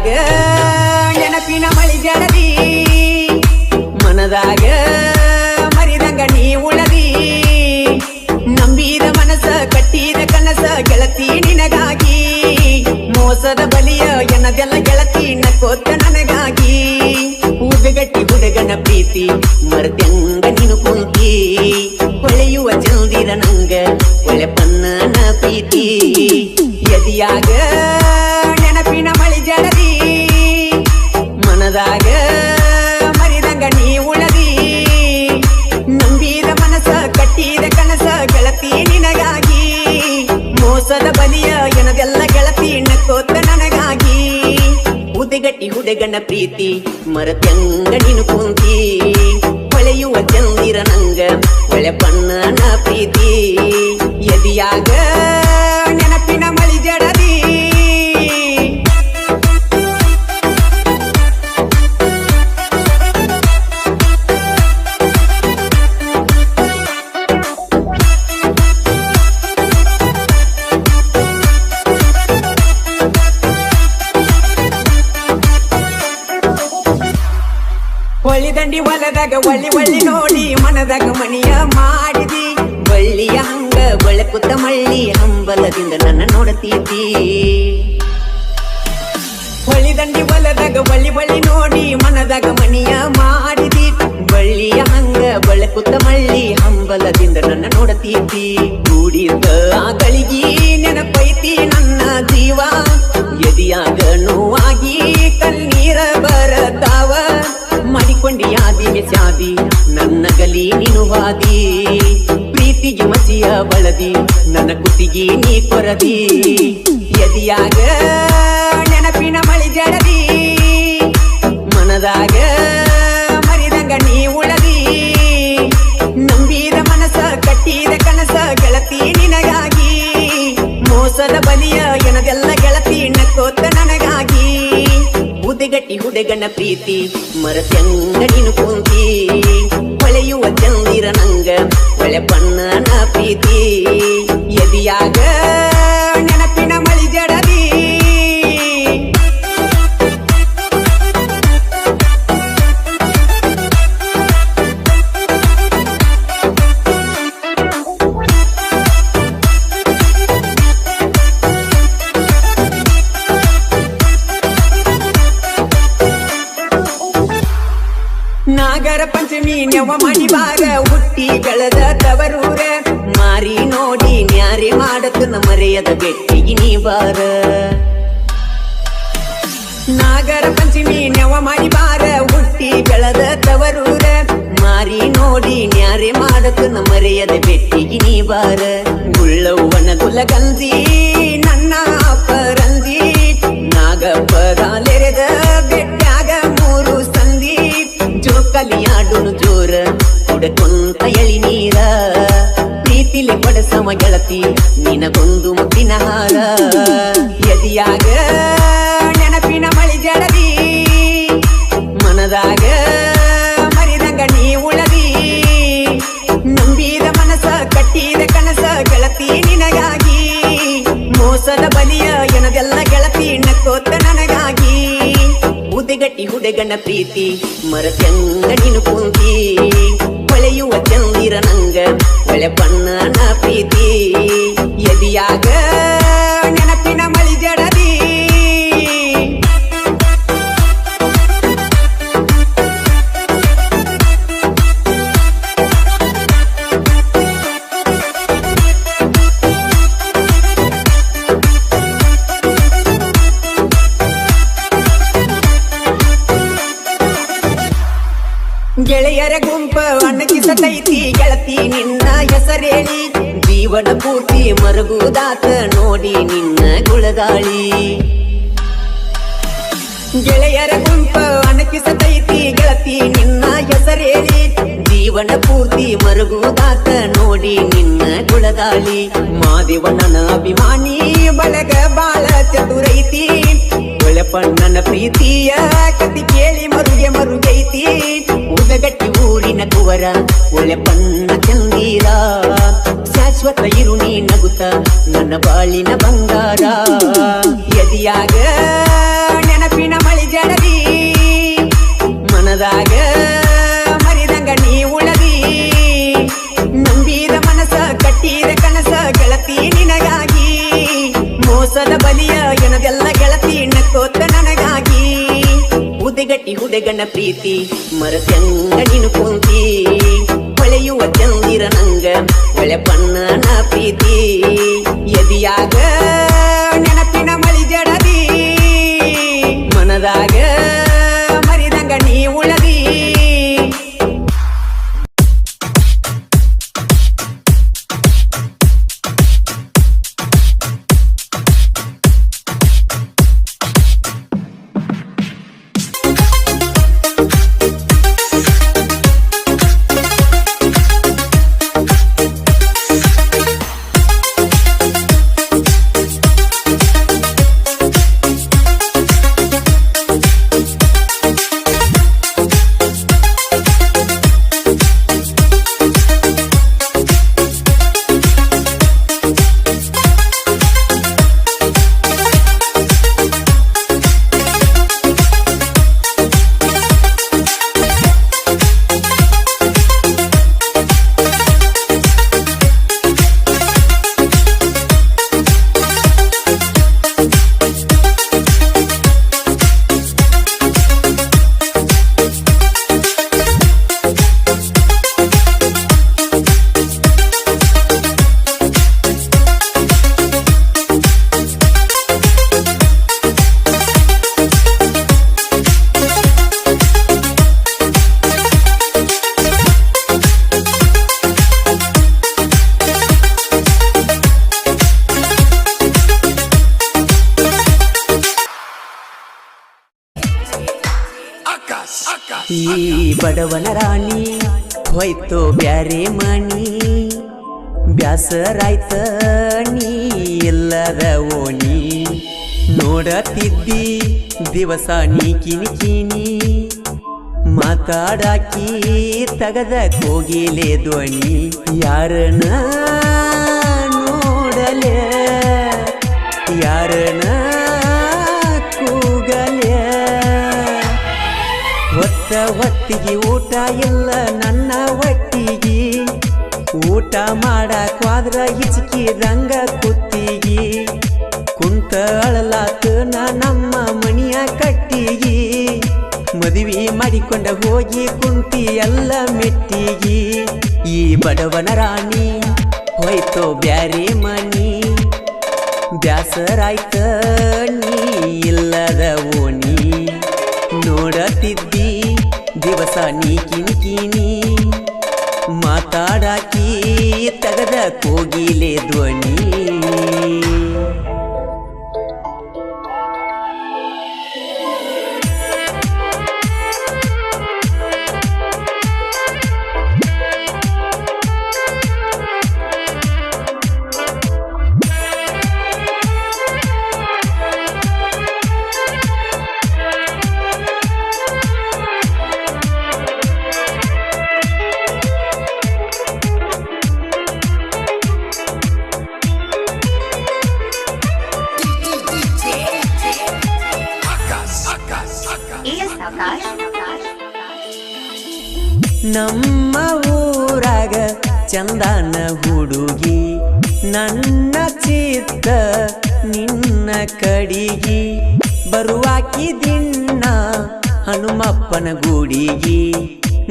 ಎದಿಯಾಗ ನೆನಪಿನ ಮಳಿ ಜಡದಿ ಮನದಾಗ ಮರಿದಂಗ ನೀ ಉಳದಿ ನಂಬಿದ ಮನಸ ಕಟ್ಟಿದ ಕನಸ ಗೆಳತಿ ನಿನಗಾಗಿ ಮೋಸದ ಬಲಿಯ ಎನ್ನದೆಲ್ಲ ಗೆಳತಿ ನಕ್ಕೋತ ನನಗಾಗಿ ಹೂಗಟ್ಟಿ ಹುಡುಗನ ಪ್ರೀತಿ ಮರ್ತ್ಯಂಗ ನೀನು ಕುಂತಿ ಹೊಳೆಯುವ ಚಂದಿರ ನಂಗ ಒಳೆ ಪನ್ನನ ಪ್ರೀತಿ ಎದಿಯಾಗ ನೆನಪಿನ ಮಳಿ ಜಡದಿ ಮನದಾಗ ಮರಿದಂಗ ನೀ ಉಳದಿ ನಂಬಿದ ಮನಸ ಕಟ್ಟಿದ ಕನಸ ಗೆಳತಿ ನಿನಗಾಗಿ ಮೋಸದ ಬಲಿಯ ಎನದೆಲ್ಲ ಗೆಳತಿ ನಕ್ಕೋತ ನನಗಾಗಿ ಉದಗಟ್ಟಿ ಹುಡುಗನ ಪ್ರೀತಿ ಮರತ್ಯಂಗ ನೀನು ಕುಂತಿ ಹೊಳೆಯುವ ಚಂದಿರ ನಂಗ ಒಳೆ ಪನ್ನನ ಪ್ರೀತಿ ಎದಿಯಾಗ ನೆನಪಿನ ಮಳಿ ಜಡದಿ ಹೊಳಿದಂಡಿ ಹೊಲದಾಗ ಒಳ್ಳಿ ನೋಡಿ ಮನದಾಗ ಮಣಿಯ ಮಾಡಿದಿ ಬಳ್ಳಿಯ ಹಂಗ ಬೆಳಕುತ್ತ ಮಳ್ಳಿ ಹಂಬಲದಿಂದ ನನ್ನ ನೋಡತೀತಿ ಹೊಳಿದಂಡಿ ಹೊಲದಾಗ ಒಳ್ಳಿ ನೋಡಿ ಮನದಾಗ ಮಣಿಯ ಮಾಡಿದಿ ಬಳ್ಳಿಯ ಹಂಗ ಬೆಳಕುತ್ತ ಮಳ್ಳಿ ಹಂಬಲದಿಂದ ನನ್ನ ನೋಡತೀತಿ ಕೂಡಿದ ಆ ಗಳಿಗಿ ನೆನಪೈತಿ ನನ್ನ ಜೀವ ಎದಿಯಾಗ ನೋವಾಗಿ ಕಣ್ಣೀರ ಬರತಾವ ಮಾಡಿಕೊಂಡಿ ಯಾದಿಗೆ ಚಾದಿ ನನ್ನ ಗಲಿ ನೀನು ವಾದಿ ಪ್ರೀತಿಗೆ ಮಸಿಯ ಬಳದಿ ನನ್ನ ಕುತ್ತಿಗೆ ನೀ ಕೊರದಿ ಎದಿಯಾಗ ನೆನಪಿನ ಮಳಿ ಜಡದಿ ಮನದಾಗ ಮರಿದಂಗ ನೀ ಉಳದಿ ನಂಬಿದ ಮನಸ ಕಟ್ಟಿದ ಕನಸ ಗೆಳತಿ ನಿನಗಾಗಿ ಮೋಸದ ಬಲಿಯ ಎನದೆಲ್ಲ ಗೆಳತಿ ನಕ್ಕೋತ ನನಗಾಗಿ ಉದಗಟ್ಟಿ ಹುಡುಗನ ಪ್ರೀತಿ ಮರತ್ಯಂಗ ನೀನು ಕುಂತಿ ಹೊಳೆಯುವ ಚಂದಿರ ನಂಗ ಒಳೆ ಪನ್ನನ ಪ್ರೀತಿ ಎದಿಯಾಗ ನೆನಪಿನ ಮಳಿ ಜಡದಿ ನಾಗರ ಪಂಚಮಿ ನೆವ ಮಾಡಿ ಬಾರ ಹುಟ್ಟಿ ಬೆಳೆದ ತವರೂರ ಮಾರಿ ನೋಡಿ ನ್ಯಾರಿ ಮಾಡತು ಮರೆಯದ ಬೆಟ್ಟಿಗೆ ನೀ ಬಾರ ನಾಗರ ಪಂಚಮಿ ನೆವ ಮಾಡಿ ಬಾರ ಹುಟ್ಟಿ ಬೆಳೆದ ತವರೂರ ಮಾರಿ ನೋಡಿ ನ್ಯಾರಿ ಮಾಡತು ಮರೆಯದ ಬೆಟ್ಟಿಗೆ ನೀ ಬಾರ ಗುಳ್ಳವ್ವನ ಗುಲಗಂಜಿ ನನ್ನ ಅಪರಂಜಿ ನಾಗಪ್ಪದಾಲೆರೆದ ಬೆಟ್ಟಾಗ ಮೂರು ಸಂದಿ ಜೋಕಲಿಯಾಡುನು ಜೋರ ಕುಡಕೊಂತ ಎಳಿ ನೀರ ಪ್ರೀತಿಲಿ ಕೊಡಸಮ ಗೆಳತಿ ನಿನಗೊಂದು ಮುತ್ತಿನ ಹಾರ ಎದಿಯಾಗ ನೆನಪಿನ ಮಳಿ ಜಡದಿ ಮನದಾಗ ಮರಿದಂಗ ನೀ ಉಳದಿ ನಂಬಿದ ಮನಸ ಕಟ್ಟಿದ ಕನಸ ಗೆಳತಿ ನಿನಗಾಗಿ ಮೋಸದ ಬಲಿಯ ಎನದೆಲ್ಲ ಗೆಳತಿ ನಕ್ಕೋತ ನನಗಾಗಿ ಉದಗಟ್ಟಿ ಹುಡುಗನ ಪ್ರೀತಿ ಮರತ್ಯಂಗ ನೀನು ಕುಂತಿ ಹೊಳೆಯುವ ಚಂದಿರ ನಂಗ ಒಳೆ ಪನ್ನನ ಪ್ರೀತಿ ಎದಿಯಾಗ ನೆನಪಿನ ಮಳಿ ಜಡದಿ ಗೆಳೆಯರ ಗುಂಪ ಅಣ್ಣಗಿಸತೈತಿ ಗೆಳತಿ ನಿನ್ನ ಹೆಸರೇಳಿ ಜೀವನ ಪೂರ್ತಿ ಮರಗುದಾತ ನೋಡಿ ನಿನ್ನ ಗುಳದಾಳಿ ಗೆಳೆಯರ ಗುಂಪ ಅಣ್ಣಗಿಸತೈತಿ ಗೆಳತಿ ನಿನ್ನ ಹೆಸರೇಳಿ ಜೀವನ ಪೂರ್ತಿ ಮರಗುದಾತ ನೋಡಿ ನಿನ್ನ ಗುಳದಾಳಿ ಮಾದೇವಣ್ಣನ ಅಭಿಮಾನಿ ಬಳಗ ಬಾಳ ಚತುರೈತಿ ಒಳಪಣ್ಣನ ಪ್ರೀತಿಯ ಕತಿ ಕೇಳಿ ಮರುಗೈತಿ ಉದಗಟ್ಟಿ ಊರಿನ ಕುವರ ಒಳೆ ಪನ್ನ ಚಂದೀರ ಶಾಶ್ವತ ಇರು ನೀ ನಗುತ್ತ ನನ್ನ ಬಾಳಿನ ಬಂಗಾರ ಎದಿಯಾಗ ನೆನಪಿನ ಮನದಾಗ ಮರಿದಂಗ ನೀ ಉಳದಿ ನಂಬಿದ ಮನಸ ಕಟ್ಟಿದ ಕನಸ ಗೆಳತಿ ನಿನಗಾಗಿ ಮೋಸದ ಬಲಿಯ ಎನದೆಲ್ಲ ಗೆಳತಿ ನಕ್ಕೋತ ನನಗಾಗಿ ಉದೆಗಟ್ಟಿ ಹುಡುಗನ ಪ್ರೀತಿ ಮರತ್ಯಂಗ ನೀನು ಕುಂತಿ ಹೊಳೆಯುವ ಚಂದಿರ ನಂಗ ಒಳೆ ಬಣ್ಣನ ಪ್ರೀತಿ ಎದಿಯಾಗ ನೆನಪಿನ ಮಳಿ ಜಡದಿ ಮನದಾಗ ಮರಿದಂಗ ನೀ ಉಳದಿ ಈ ಬಡವನ ರಾಣಿ ಹೋಯ್ತು ಬ್ಯಾರೆ ಮಣಿ ಬ್ಯಾಸರಾಯ್ತ ನೀ ಇಲ್ಲದ ಓಣಿ ನೋಡತಿದ್ದಿ ದಿವಸ ನೀ ಕಿನಿ ಕಿನಿ ಮಾತಾಡಾಕಿ ತಗದ ಕೋಗಿಲೆ ಧ್ವನಿ ಯಾರನ ನೋಡಲೆ ಯಾರನ ಕೂಗಲೆ ಹೊತ್ತಿಗೆ ಊಟ ಇಲ್ಲ ನನ್ನ ಹೊಟ್ಟಿಗೆ ಊಟ ಮಾಡಕ್ವಾದ್ರ ಹಿಚ್ಕಿದಂಗ ಕುತ್ತಿಗೆ ಕುಂತ ಅಳಲಾತ ನಮ್ಮ ಮಣಿಯ ಕಟ್ಟಿಗೆ ಮದುವೆ ಮಾಡಿಕೊಂಡ ಹೋಗಿ ಕುಂತಿ ಎಲ್ಲ ಮೆಟ್ಟಿಗೆ ಈ ಬಡವನ ರಾಣಿ ಹೋಯ್ತು ಬ್ಯಾರೆ ಮನಿ ಬ್ಯಾಸರಾಯ್ತ ನೀ ಇಲ್ಲದ ಓಣಿ ನೋಡತಿದ್ದಿ ದಿವಸ ನೀ ಕಿನಿ ಕಿನಿ ಮಾತಾಡಾಕಿ ತಗದ ಕೋಗಿಲೆ ಧ್ವನಿ ನಮ್ಮ ಊರಾಗ ಚಂದನ ಹುಡುಗಿ ನನ್ನ ಚಿತ್ತ ನಿನ್ನ ಕಡಿಗಿ ಬರುವಾಕಿ ದಿನ ಹನುಮಪ್ಪನ ಗುಡಿಗಿ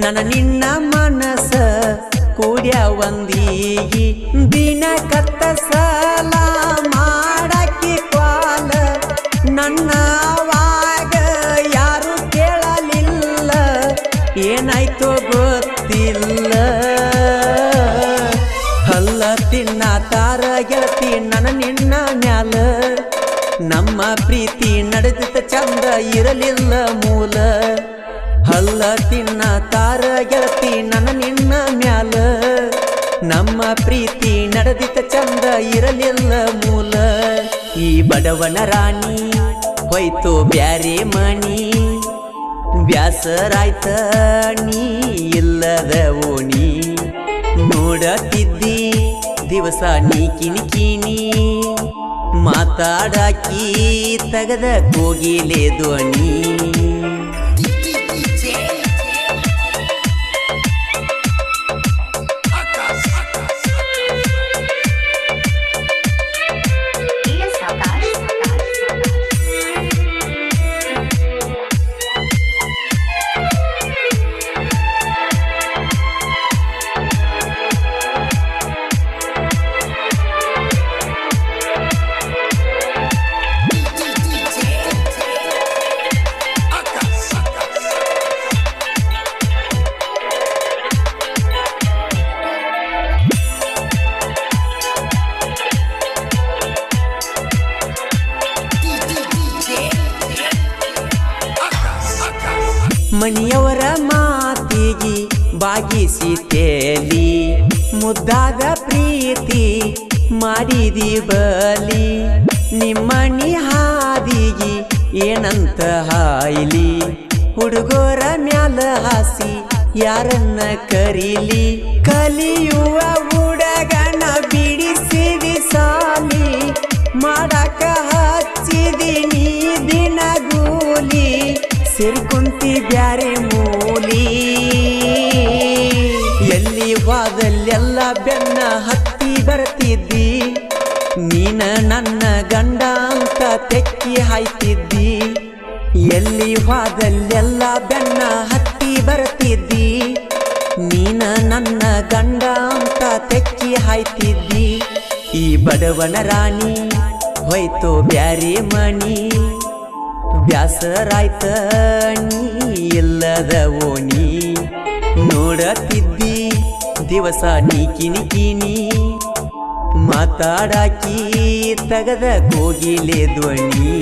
ನನ್ನ ನಿನ್ನ ಮನಸ ಕೂಡ್ಯ ಒಂದೀಗಿ ದಿನ ಕತ್ತ ಸಾಲ ಮಾಡಾಕಿ ಕ್ವಾಲ ನನ್ನವಾಗ ಯಾರು ಕೇಳಲಿಲ್ಲ ಏನಾಯ್ತೋ ಗೊತ್ತಿಲ್ಲ ಹಲ್ಲ ತಿನ್ನ ತಾರ ಗೆಳತಿ ನನ್ನ ನಿನ್ನ ಮ್ಯಾಲ ನಮ್ಮ ಪ್ರೀತಿ ನಡೆದಿದ್ದ ಚಂದ ಇರಲಿಲ್ಲ ಮೂಲ ಹಲ್ಲ ತಿನ್ನ ತಾರ ಗೆಳತಿ ನನ್ನ ನಿನ್ನ ಮ್ಯಾಲ ನಮ್ಮ ಪ್ರೀತಿ ನಡೆದಿದ್ದ ಚಂದ ಇರಲಿಲ್ಲ ಮೂಲ ಈ ಬಡವನ ರಾಣಿ ಹೋಯ್ತು ಬ್ಯಾರೆ ಮನಿ ಬ್ಯಾಸರಾಯ್ತ ನೀ ಇಲ್ಲದ ಓಣಿ ನೋಡತಿದ್ದಿ ದಿವಸ ನೀ ಕಿನಿ ಕಿನಿ ಮಾತಾಡಾಕಿ ತಗದ ಕೋಗಿಲೆ ಧ್ವನಿ ಮನೆಯವರ ಮಾತಿಗೆ ಬಾಗಿಸಿತೇಲಿ ಮುದ್ದಾದ ಪ್ರೀತಿ ಮಾಡಿದಿ ಬಲಿ ನಿಮ್ಮನಿ ಹಾದಿಗೆ ಏನಂತ ಹಾಯ್ಲಿ ಹುಡುಗೋರ ಮ್ಯಾಲ ಹಾಸಿ ಯಾರನ್ನ ಕರೀಲಿ ಕಲಿಯುವ ಹುಡುಗನ ಬಿಡಿಸಿದಿ ಸಾಲಿ ಮಾಡಕ ಹಚ್ಚಿದಿನಿ ದಿನಗೂಲಿ ಸೇರ್ಕೊಂತಿ ಬ್ಯಾರೆ ಮೂಲಿ ಎಲ್ಲಿ ವಾದಲ್ಲೆಲ್ಲ ಬೆನ್ನ ಹತ್ತಿ ಬರ್ತಿದ್ದಿ ನೀನ ನನ್ನ ಗಂಡ ಅಂತ ತೆಕ್ಕಿ ಹಾಯ್ತಿದ್ದಿ ಎಲ್ಲಿ ವಾದಲ್ಲೆಲ್ಲ ಬೆನ್ನ ಹತ್ತಿ ಬರ್ತಿದ್ದಿ ನೀನ ನನ್ನ ಗಂಡ ಅಂತ ತೆಕ್ಕಿ ಹಾಯ್ತಿದ್ದಿ ಈ ಬಡವನ ರಾಣಿ ಹೋಯ್ತು ಬ್ಯಾರೆ ಮನಿ ಬ್ಯಾಸರಾಯ್ತ ನೀ ಇಲ್ಲದ ಓಣಿ ನೋಡತಿದ್ದಿ ದಿವಸ ನೀ ಕಿನಿ ಮಾತಾಡಾಕಿ ತಗದ ಕೋಗಿಲೆ ಧ್ವನಿ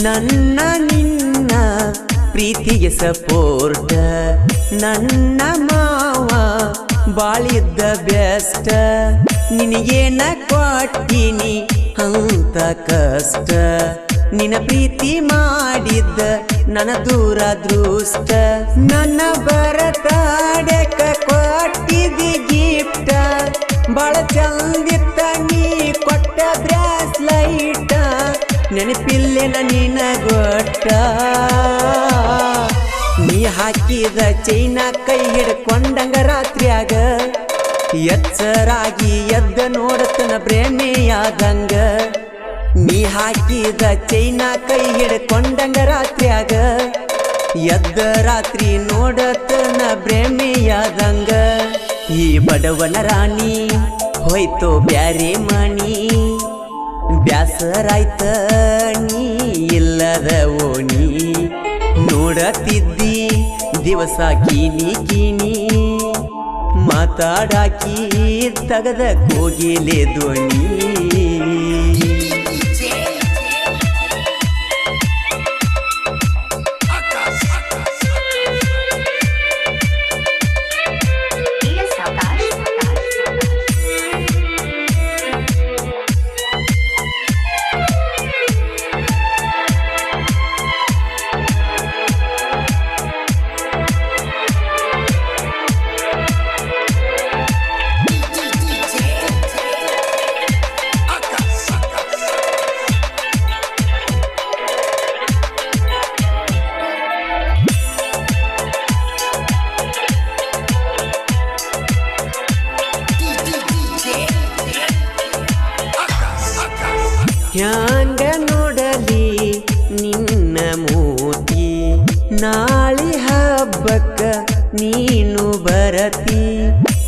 ನನ್ನ ನಿನ್ನ ಪ್ರೀತಿಗೆ ಸಪೋರ್ಟ ನನ್ನ ಮಾವ ಬಾಳಿದ್ದ ಬೆಸ್ಟ್ ನಿನಗೇನ ಕೊಟ್ಟಿನಿ ಅಂತ ಕಷ್ಟ ನಿನ್ನ ಪ್ರೀತಿ ಮಾಡಿದ್ದ ನನ್ನ ದೂರ ದೃಷ್ಟ ನನ್ನ ಬರತಾಡಕ ಕೊಟ್ಟಿದ್ದಿ ಗಿಫ್ಟ ಬಾಳ ಚಂದಿತ್ತ ನೀ ಕೊಟ್ಟ ಬ್ರಾಸ್ಲೈಟ ನೆನಪಿಲ್ಲೆನ ನಿನ ಗೊಟ್ಟ ನೀ ಹಾಕಿದ ಚೈನ ಕೈ ಹಿಡ್ಕೊಂಡಂಗ ರಾತ್ರಿಯಾಗ ಎಚ್ಚರಾಗಿ ಎದ್ದ ನೋಡತನ ಪ್ರೇಮಿಯಾದಂಗ ನೀ ಹಾಕಿದ ಚೈನ ಕೈ ಹಿಡ್ಕೊಂಡಂಗ ರಾತ್ರಿಯಾಗ ಎದ್ದ ರಾತ್ರಿ ನೋಡತನ ಪ್ರೇಮಿಯಾದಂಗ ಈ ಬಡವನ ರಾಣಿ ಹೋಯ್ತು ಬ್ಯಾರೆ ಮನಿ ಬ್ಯಾಸರಾಯ್ತ ನೀ ಇಲ್ಲದ ಓಣಿ ನೋಡತಿದ್ದಿ ದಿವಸ ಕಿನಿ ಮಾತಾಡಾಕಿ ತಗದ ಕೋಗಿಲೆ ಧ್ವನಿ ಹ್ಯಾಂಗ ನೋಡಲಿ ನಿನ್ನ ಮೂತಿ ನಾಳಿ ಹಬ್ಬಕ್ಕ ನೀನು ಬರತಿ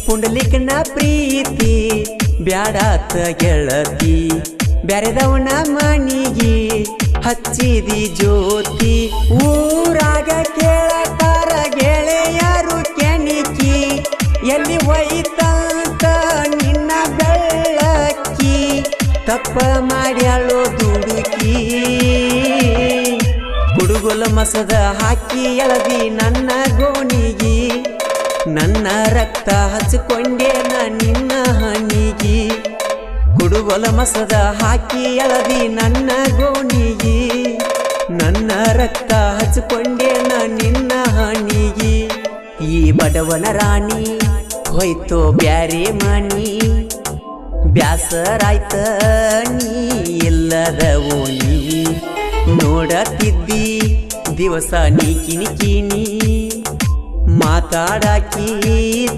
ಪುಂಡಲಿಕನ ಪ್ರೀತಿ ಬ್ಯಾಡಾತ ಗೆಳತಿ ಬ್ಯಾರೆದವನ ಮನಿಗಿ ಹಚ್ಚಿದಿ ಜ್ಯೋತಿ ಊರಾಗ ಕೇಳತಾರ ಗೆಳೆಯರು ಕೆಣಿಕಿ ಎಲ್ಲಿ ಒಯ್ತಂತ ನಿನ್ನ ಬೆಳ್ಳಕ್ಕಿ ತಪ್ಪ ಮಾಡ್ಯಾಳೋ ದುಡುಕಿ ಹುಡುಗುಲ ಮಸದ ಹಾಕಿ ಎಳದಿ ನನ್ನ ಗೋಣಿಗಿ ನನ್ನ ರಕ್ತ ಹಚ್ಕೊಂಡೇನ ನಿನ್ನ ಹಣಿಗಿ ಹುಡುಗುಲ ಮಸದ ಹಾಕಿ ಎಳದಿ ನನ್ನ ಗೋಣಿಗಿ ನನ್ನ ರಕ್ತ ಹಚ್ಕೊಂಡೇನ ನಿನ್ನ ಹಣಿಗಿ ಈ ಬಡವನ ರಾಣಿ ಹೋಯ್ತು ಬ್ಯಾರೆ ಮನಿ ಬ್ಯಾಸರಾಯ್ತ ನೀ ಇಲ್ಲದ ಓಣಿ ನೋಡತಿದ್ದಿ ದಿವಸ ನೀ ಕಿನಿ ಮಾತಾಡಾಕಿ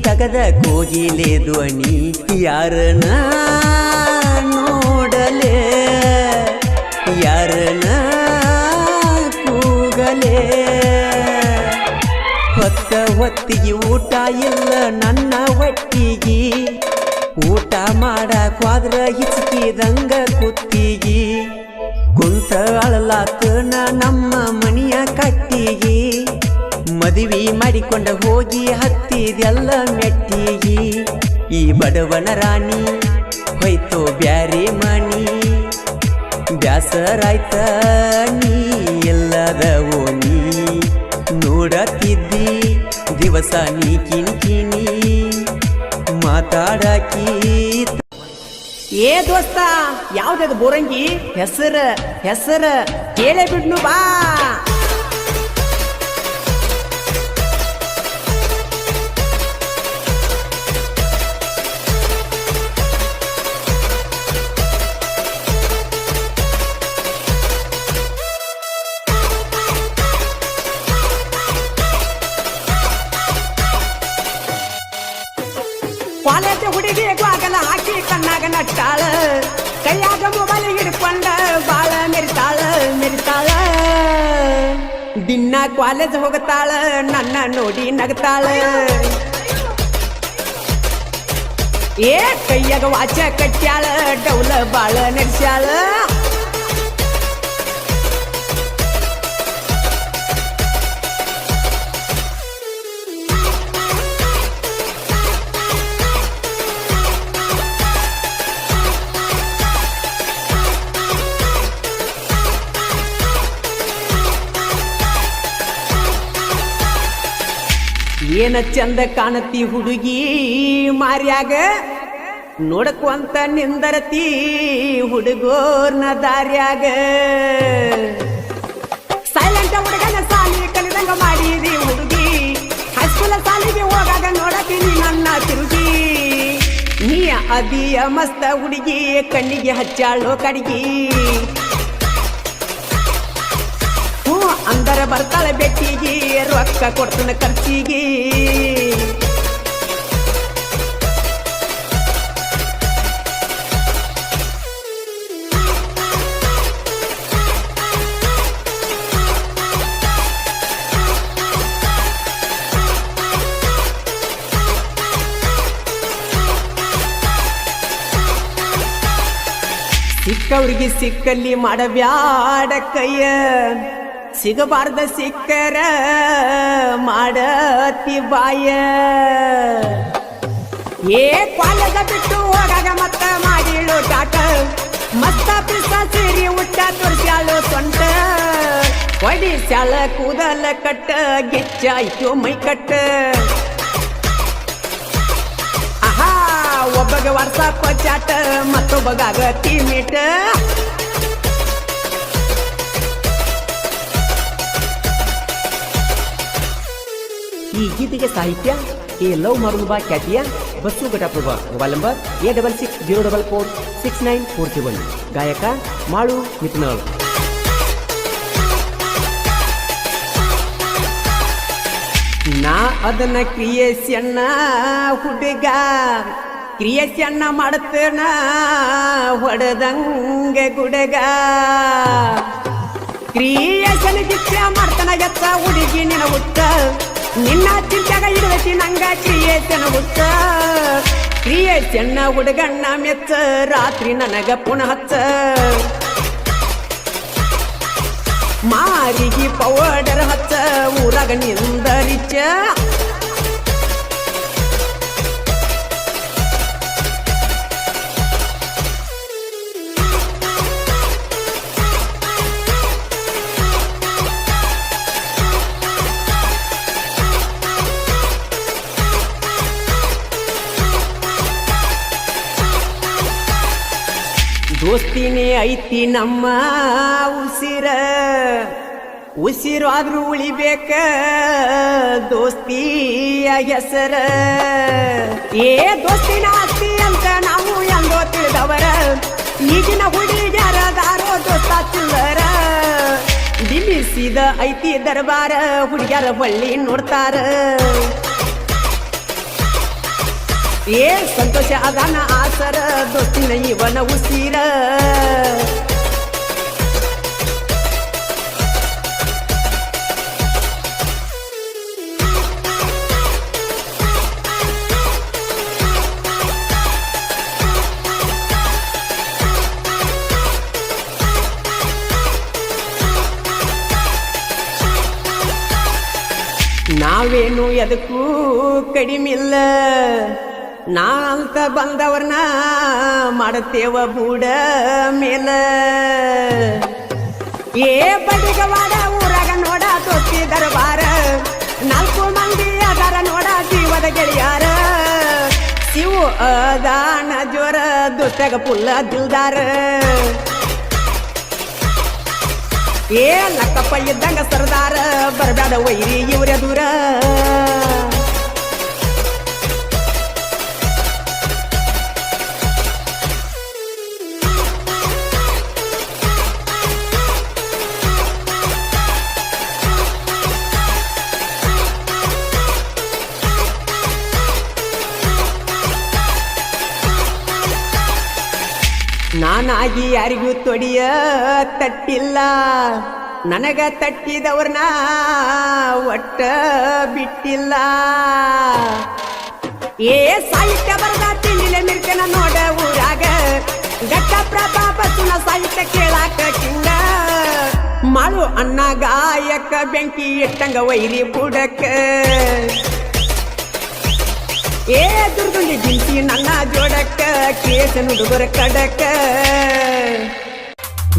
ತಗದ ಕೋಗಿಲೆ ಧ್ವನಿ ಯಾರನ ನೋಡಲೆ ಯಾರನ ಕೂಗಲೆ ಹೊತ್ತಿಗೆ ಊಟ ಇಲ್ಲ ನನ್ನ ಹೊಟ್ಟಿಗೆ ಊಟ ಮಾಡಕ್ವಾದ್ರ ಹಿಚ್ಕಿದಂಗ ಕುತ್ತಿಗೆ ಕುಂತ ಅಳಲಾತನ ನಮ್ಮ ಮನೆಯ ಕಟ್ಟಿಗೆ ಮದುವೆ ಮಾಡಿಕೊಂಡ ಹೋಗಿ ಹತ್ತಿದೆಲ್ಲ ಮೆಟ್ಟಿಗೆ ಈ ಬಡವನ ರಾಣಿ ಹೋಯ್ತೋ ಬ್ಯಾರೆ ಮಣಿ ಬ್ಯಾಸರಾಯ್ತ ನೀ ಎಲ್ಲದ ಓನಿ ನೋಡತ್ತಿದ್ದಿ ದಿವಸ ನೀ ಕಿನಿ ಮಾತಾಡಕಿ ಏ ದೋಸ್ತ ಯಾವ್ದದು ಬೋರಂಗಿ ಹೆಸರ ಕೇಳೇ ಬಿಡ್ನು ಬಾ ಕಾಲೇಜ್ ಹುಡುಗಿ ಗ್ವಾಗಲ ಹಾಕಿ ಕಣ್ಣಾಗ ನಟ್ಟಾಳ ಕೈಯಾಗ ಮೊಬೈಲ್ ಹಿಡ್ಕೊಂಡ ಬಾಳ ಮೆರಿತಾಳ ದಿನ ಕಾಲೇಜ್ ಹೋಗತಾಳ ನನ್ನ ನೋಡಿ ನಗತಾಳ ಏ ಕೈಯಾಗ ವಾಚ ಕಟ್ಟ್ಯಾಳ ಡೌಲ ಬಾಳ ನಡೆಸ್ಯಾಳ ಏನ ಚಂದ ಕಾಣತಿ ಹುಡುಗಿ ಮಾರ್ಯಾಗ ನೋಡಕ್ವಂತ ನಿಂದರತಿ ಹುಡುಗೋರ್ನ ದಾರ್ಯಾಗ ಸೈಲೆಂಟ್ ಹುಡುಗನ ಸಾಲಿ ಕಲಿದಂಗ ಮಾಡಿದಿ ಹುಡುಗಿ ಹೈಸ್ಕೂಲ ಸಾಲಿಗೆ ಹೋಗಾಗ ನೋಡತೀನಿ ನನ್ನ ತಿರುಗಿ ನೀ ಅದಿಯ ಮಸ್ತ ಹುಡುಗಿ ಕಣ್ಣಿಗೆ ಹಚ್ಚಾಳೋ ಕಡಿಗಿ ಅಂದರ ಬರ್ತಾಳೆ ಬೆಟ್ಟಿಗೆ ರೊಕ್ಕ ಕೊಡ್ತಾನ ಖರ್ಚಿಗೆ ಸಿಕ್ಕವ್ರಿಗೆ ಸಿಕ್ಕಲ್ಲಿ ಮಾಡಬ್ಯಾಡ ಕೈಯ ಸಿಗಬಾರ್ದ ಸಿಕ್ಕರ ಮಾಡತಿ ಬಾಯ ಏ ಕಾಲೇಜ ಬಿಟ್ಟು ಹೋಗಾಗ ಮತ್ತ ಮಾಡಿಳು ಟಾಟ ಮತ್ತ ಪಿಸ ಸೇರಿ ಉಟ್ಟ ತೋರ್ಸ್ಯಾಳು ಸೊಂಟ ಹೊಡಿಸ್ಯಾಳ ಕೂದಲ ಕಟ್ಟ ಗೆಚ್ಚಾಯ್ತು ಮೈ ಕಟ್ಟ ಆಹಾ ಒಬ್ಬಗ ವಾಟ್ಸಾಪ್ ಚಾಟ ಮತ್ತೊಬ್ಬಗಾಗ ಟೀಮಿಟ ಈ ಗೀತೆಗೆ ಸಾಹಿತ್ಯ ಎ ಲವ್ ಮರುಬಾ ಖ್ಯಾತಿಯ ಬಸ್ಸು ಘಟಪ್ರಭಾ ಮೊಬೈಲ್ ನಂಬರ್ 8660446941 ಗಾಯಕ ಮಾಳು ನಿತ್ನಾಳ್ ನಾ ಅದನ್ನ ಕ್ರಿಯೇಷನ್ನ ಹುಡುಗ ಕ್ರಿಯೇಷನ್ನ ಮಾಡುತ್ತೇನ ಹೊಡೆದಂಗೆ ಗುಡಗ ಕ್ರಿಯೇಷನ್ ಗಿಚ್ಚ ಮಾಡ್ತಾನ ಎತ್ತ ಹುಡುಗಿ ನಿನ ಹುಟ್ಟ ನಿನ್ನ ಚಿಂತಾಗ ಇಡವತಿ ನಂಗ ಕ್ರಿಯೇಷನ್ ಹುಟ್ಟ ಕ್ರಿಯೇಷನ್ನ ಹುಡುಗಣ್ಣ ಮೆಚ್ಚ ರಾತ್ರಿ ನನಗ ಪುನಃ ಹಚ್ಚ ಮಾರಿಗೆ ಪೌಡರ್ ಹಚ್ಚ ಊರಾಗ ನಿಂದರಿಚ ದೋಸ್ತಿನೇ ಐತಿ ನಮ್ಮ ಉಸಿರಾದ್ರೂ ಉಳಿಬೇಕ ದೋಸ್ತಿಯ ಹೆಸರ ಏ ದೋಸ್ತಿನ ಆಸ್ತಿ ಅಂತ ನಾವು ಎಂದೋ ತಿಳಿದವರ ಈಗಿನ ಹುಡುಗ್ಯಾರ ದಾರೋ ದೋಸ್ತ ಚಿಲ್ಲರ ಬಿಲಿಸಿ ಬಿಸಿದ ಐತಿ ದರ್ಬಾರ ಹುಡುಗ್ಯಾರ ಬಳ್ಳಿ ನೋಡ್ತಾರ ಏ ಸಂತೋಷ ಅದಾನ ಆಸರ ದೋಸ್ತಿನ ಇವನ ಉಸಿರ ನಾವೇನು ಎದಕ್ಕೂ ಕಡಿಮಿಲ್ಲ ನಾ ಅಂತ ಬಂದವ್ರನ್ನ ಮಾಡುತ್ತೇವ ಬೂಡ ಮೇಲ ಏ ಬಡಿಗವಾಡ ಊರಾಗ ನೋಡ ದೋಸ್ತಿ ದರ್ಬಾರ 4 ಮಂದಿ ಅದಾರ ನೋಡ ಜೀವದ ಗೆಳೆಯಾರ ಶಿವು ಅದಾನ ಜ್ವರ ದೋಸ್ತಾಗ ಪುಲ್ಲ ದಿಲ್ದಾರ ಏ ಲಕ್ಕಪ್ಪ ಇದ್ದಂಗ ಸರ್ದಾರ ಬರಬೇಡ ವೈರಿ ಇವ್ರ ದೂರ ನಾನಾಗಿ ಯಾರಿಗೂ ತೊಡಿಯ ತಟ್ಟಿಲ್ಲ ನನಗ ತಟ್ಟಿದವ್ರನ್ನ ಒಟ್ಟ ಬಿಟ್ಟಿಲ್ಲ ಏ ಸಾಹಿತ್ಯ ಬರದ ತಿಂಡಿಲೆ ಮಿರ್ಕನ ನೋಡ ಊರಾಗ ಗಟ್ಟ ಪ್ರಭಾವ ಸುನ ಸಾಹಿತ್ಯ ಕೇಳಾಕ ಕಿಂಗ ಮಾಡು ಅಣ್ಣ ಗಾಯಕ ಬೆಂಕಿ ಇಟ್ಟಂಗ ವೈರಿ ಬುಡಕ ಏ ದುರ್ಗುಂಡಿ ಜಿಂಕಿ ನನ್ನ ಜೋಡಕ್ಕ ಕೇಸ ನುಡುಗರ ಕಡಕ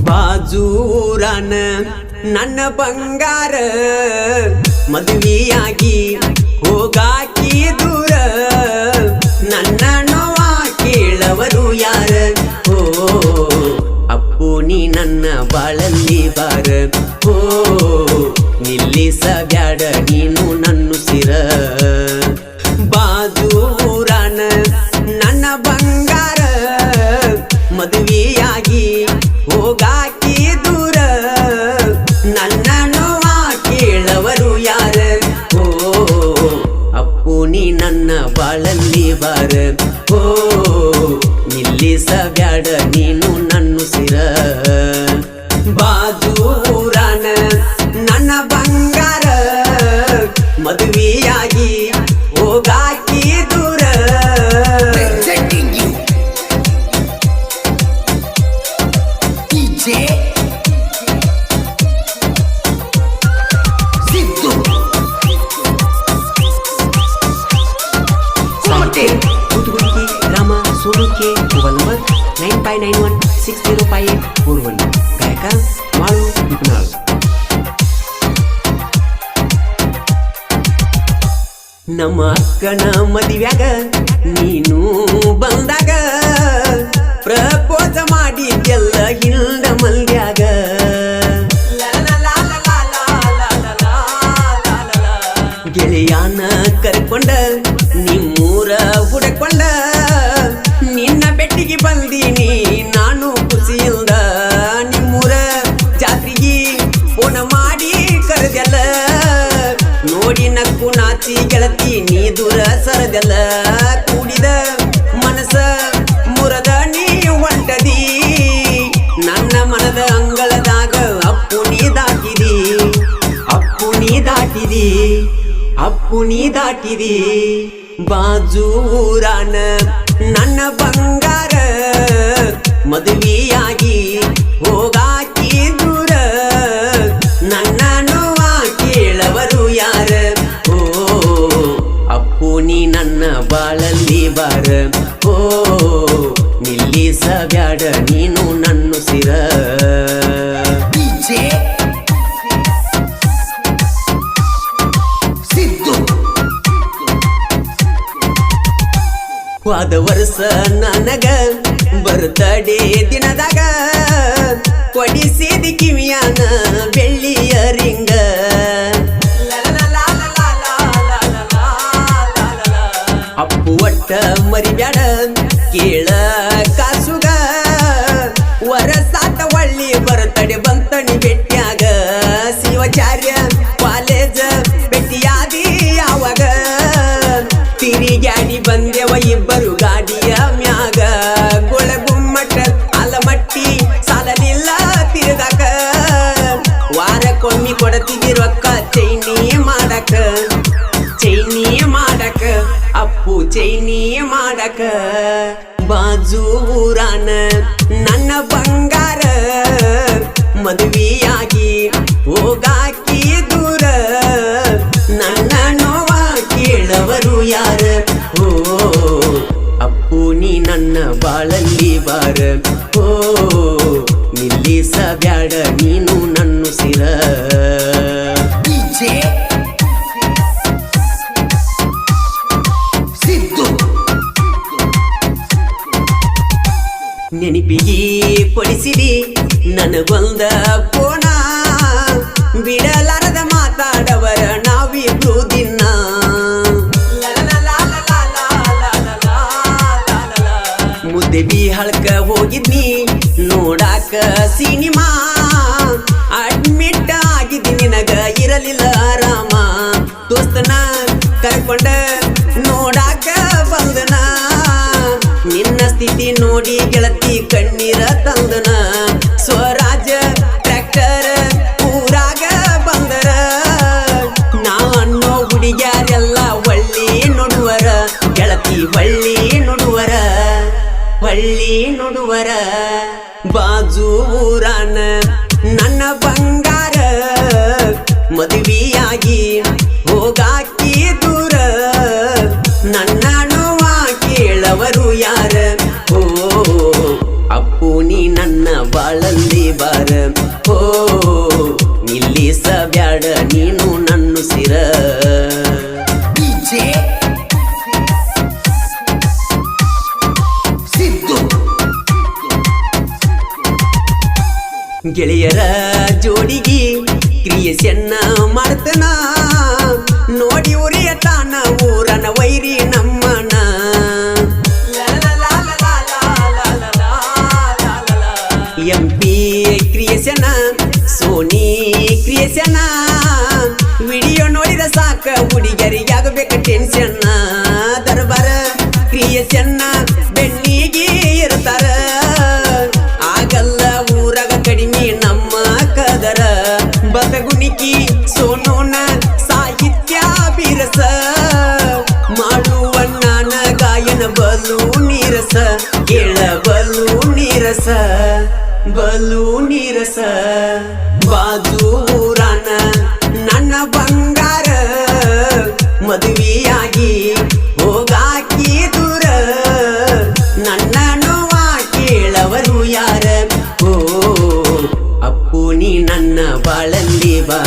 ಬಾಜೂರನ ನನ್ನ ಬಂಗಾರ ಮದುವೆಯಾಗಿ ಹೋಗಾಕಿ ದೂರ ನನ್ನ ನೋವ ಕೇಳವರು ಯಾರ ಓ ಅಪ್ಪು ನೀ ನನ್ನ ಬಾಳಲ್ಲಿ ಬಾರ ಓ ನಿಲ್ಲಿಸಬ್ಯಾಡ ನೀನು ನನ್ನುಸಿರ ಬಾಜೂರನ ನನ್ನ ಬಂಗಾರ ಮದುವೆಯಾಗಿ ಹೋಗಾಕಿ ದೂರ ನನ್ನ ನೋವ ಕೇಳವರು ಯಾರ ಓ ಅಪ್ಪು ನೀ ನನ್ನ ಬಾಳಲ್ಲಿ ಬಾರ ಓ ನಿಲ್ಲಿಸಬ್ಯಾಡ ನೀನು ನನ್ನುಸಿರ ಬಾಜೂರನ ನನ್ನ ಬಂಗಾರ ಮದುವೆಯಾಗಿ ಹೋಗಾಕಿ ದೂರ ಗ್ರಾಮ ಸೋಡುಕೆ ಮೊಬೈಲ್ ನಂಬರ್ 9591605841 ಗಾಯಕ ಮಾಳು ವಿಪ್ನಾಳ್ ನಮ್ಮ ಅಕ್ಕನ ಮದುವ್ಯಾಗ ನೀನು ಬಂದಾಗ ಪ್ರಪೋಸ ಮಾಡಿದ್ದೆಲ್ಲ ಹಿಂದ ಮಲ್ಯಾಗ ಗೆಳೆಯಾನ ಕರ್ಕೊಂಡ ನಿಮ್ಮೂರ ಹುಡಕೊಂಡ ನಿನ್ನ ಬೆಟ್ಟಿಗೆ ಬಂದೀನಿ ನಾನು ಖುಷಿಯಿಂದ ನಿಮ್ಮೂರ ಜಾತ್ರೆಗೆ ಫೋನ ಮಾಡಿ ಕರೆದೆಲ್ಲ ನೋಡಿ ನಕ್ಕು ನಾಚಿ ಗೆಳತಿ ನೀ ದೂರ ಸರದೆಲ್ಲ ಕೂಡಿದ ಮನಸ ಮುರದ ನೀ ಹೊಂಟದಿ ನನ್ನ ಮನದ ಅಂಗಳದಾಗ ಅಪ್ಪು ನೀ ದಾಟಿದಿ ಅಪ್ಪು ನೀ ದಾಟಿದಿ ಅಪ್ಪು ನೀ ದಾಟಿದಿ ಬಾಜೂರನ ನನ್ನ ಬಂಗಾರ ಮದುವೆಯಾಗಿ ಹೋಗಾಕಿ ದೂರ ನನ್ನ ನೋವ ಕೇಳವರು ಯಾರ ಓ ಅಪ್ಪು ನೀ ನನ್ನ ಬಾಳಲ್ಲಿ ಬಾರ ಓ ನಿಲ್ಲಿಸಬ್ಯಾಡ ನೀನು ನನ್ನುಸಿರ ಹೋದ ವರ್ಷ ನನಗ ಬರ್ತಡೇ ದಿನದಾಗ ಕೊಡಿಸಿದ ಕಿವಿಯಾನ ಬೆಳ್ಳಿಯ ರಿಂಗ ಅಪ್ಪು ಒಟ್ಟ ಮರಿಬ್ಯಾಡ ಕೇಳ ಕಾಸುಗ ವರಸಾತ ಒಳ್ಳಿ ಬರ್ತಡೆ ಬಂತಣಿ ಬೆಟ್ಟ್ಯಾಗ ಶಿವ ಶೈನಿ ಮಾಡಕ ಬಾಜು ಊರಾನ ನನ್ನ ಬಂಗಾರ ಮದುವೆಯಾಗಿ ಹೋಗಾಕಿ ದೂರ ನನ್ನ ನೋವ ಕೇಳವರು ಯಾರ ಓ ಅಪ್ಪು ನೀ ನನ್ನ ಬಾಳಲ್ಲಿ ಬಾರ ಓ ನಿಲ್ಲಿಸ ಬ್ಯಾಡ ನೀನು ನನ್ನ ಸಿರ ನೆನಪಿಗೆ ಕೊಡಿಸಿರಿ ನನಗೊಂದ ಕೋಣ ಬಿಡಲಾರದ ಮಾತಾಡವರ ನಾವಿಬ್ರು ದಿನ ಮುದ್ದೆ ಬಿಹಳ್ಕ ಹೋಗಿದ್ನಿ ನೋಡಾಕ ಸಿನಿಮಾ ಅಡ್ಮಿಟ್ ಆಗಿದ್ದಿ ನಿನಗ ಇರಲಿಲ್ಲ ಆರಾಮ ದೋಸ್ತನ ಕರ್ಕೊಂಡ ನೋಡಾಕ ಬಂದನ ನಿನ್ನ ಸ್ಥಿತಿ ನೋಡಿ ಗೆಳತಿ ಕಣ್ಣೀರ ತಂದನ ಸ್ವರಾಜ ಟ್ರ್ಯಾಕ್ಟರ್ ಊರಾಗ ಬಂದರ ನಾವನ್ನೋ ಹುಡುಗ್ಯಾರೆಲ್ಲ ಒಳ್ಳಿ ನೋಡುವರ ಗೆಳತಿ ಒಳ್ಳಿ ನೋಡುವರ ಒಳ್ಳಿ ನೋಡುವರ ಬಾಜು ಊರಾನ ನನ್ನ ಬಂಗಾರ ಮದುವೆಯಾಗಿ ಹೋಗಾಕಿ ದೂರ ನನ್ನ ನೋವ ಕೇಳವರು ಯಾರ ಓ ಅಪ್ಪು ನೀ ನನ್ನ ಬಾಳಲ್ಲಿ ಬಾರ ಓ ನಿಲ್ಲಿಸ ಬ್ಯಾಡ ನೀನು ನನ್ನ ಸಿರ ಗೆಳೆಯರ ಜೋಡಿಗೆ ಕ್ರಿಯೆಯನ್ನ ಮಾಡ್ತನ ನೋಡಿ ಉರಿಯ ತಾನ ಊರನ ವೈರಿ ನಮ್ಮನ MP creation Soni creation video ನೋಡಿದ ಸಾಕ ಹುಡುಗರಿಗಾಗಬೇಕ ಟೆನ್ಷನ್ ದರ್ಬಾರ ಕ್ರಿಯೇಷನ್ ಬೆನ್ನಿಗೆ ಇರ್ತಾರ ಆಗಲ್ಲ ಊರಾಗ ಕಡಿಮೆ ನಮ್ಮ ಕದರ ಬದಗುಣಿಕಿ ಸೋನೋನ ಸಾಹಿತ್ಯ ಬಿರಸ ಮಾಡುವ ನಾನ ಗಾಯನ ಬಲು ನೀರಸ ಕೇಳ ಬಲು ನೀರಸ ಬಲು ನೀರಸ ಬಾಜು ಊರಾನ ನನ್ನ ಬಂಗಾರ ಮದುವೆಯಾಗಿ ಹೋಗಾಕಿ ದೂರ ನನ್ನ ನೋವ ಕೇಳವರು ಯಾರ ಓ ಅಪ್ಪು ನೀ ನನ್ನ ಬಾಳಲ್ಲಿ ಬಾರ